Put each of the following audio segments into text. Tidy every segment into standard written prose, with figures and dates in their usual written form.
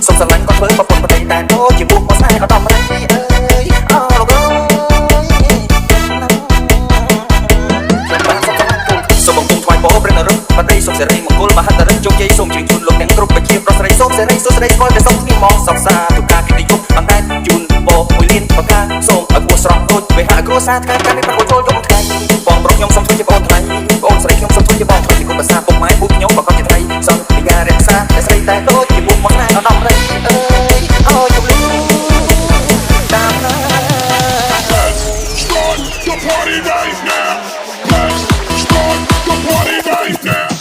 សុំស្រឡាញ់ក៏ធ្វើប្រពន្ធប្រទេសតែដូចជាពួកមកស្នេហ៍អត់ដំរីអើយអើលោកអើយសូមបង្គំថ្វាយពរព្រះនរោបតីសុខសេរីមង្គលមហិទ្ធិជោគជ័យសូមជឿជូនលោកអ្នកគ្រប់ប្រជាប្រុសស្រីសូមសេរីសុខសេរីស្គាល់តែសូមស្ងៀមមកសោកសាទុការកិត្តិយសអណ្ដែតជូនពរមួយលានប្រការសូមឲ្យពោះស្រស់ដូចវេហៈគ្រួសារថ្ងៃការនេះប្រគល់ចូលយំថ្ងៃបងប្រុសខ្ញុំសូមធ្វើជាបងថ្លៃបងស្រីខ្ញុំសូមធ្វើជាបងថ្លៃពីគុំភាសាពុកម៉ែពួកខ្ញុំប្រកបជាថ្លៃសន្យារក្សាតែស្រីតែដូចជាពួកមកស្នេហ៍អត់ដំរីអើយអើយជុំលីតាមណា Start the party right now. Let's start the party right now.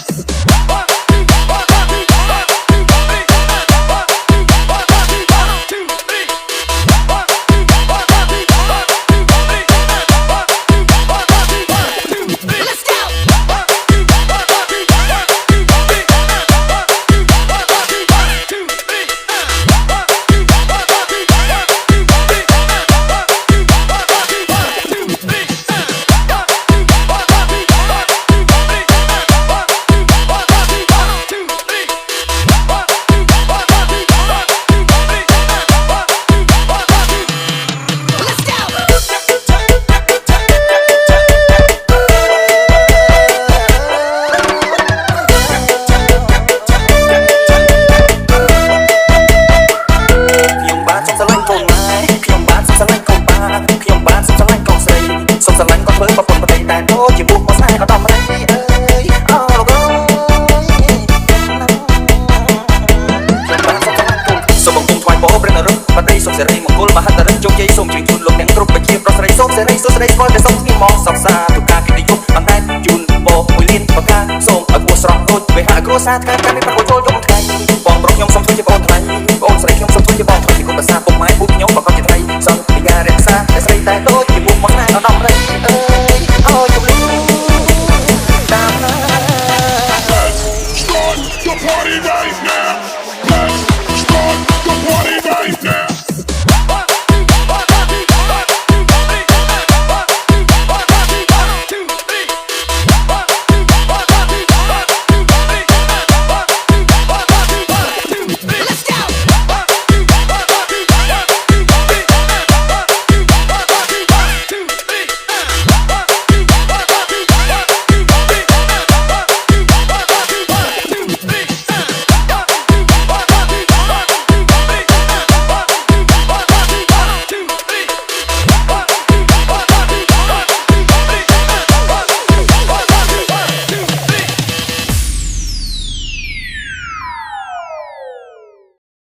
សុំស្រឡាញ់ក៏ធ្វើប្រពន្ធប្រទេសតែដូចជាពួកមកស្នេហ៍អត់ដំរីអើយអើលោកអើយសូមបង្គំថ្វាយពរព្រះនរោបតីសុខសេរីមង្គលមហិទ្ធិជោគជ័យសូមជឿជូនលោកអ្នកគ្រប់ប្រជាប្រុសស្រីសូមសេរីសុខសេរីស្គាល់តែសូមស្ងៀមមកសោកសាទុការកិត្តិយសអណ្ដែតជូនពរមួយលានប្រការសូមឲ្យពោះស្រស់ដូចវេហៈគ្រួសារថ្ងៃ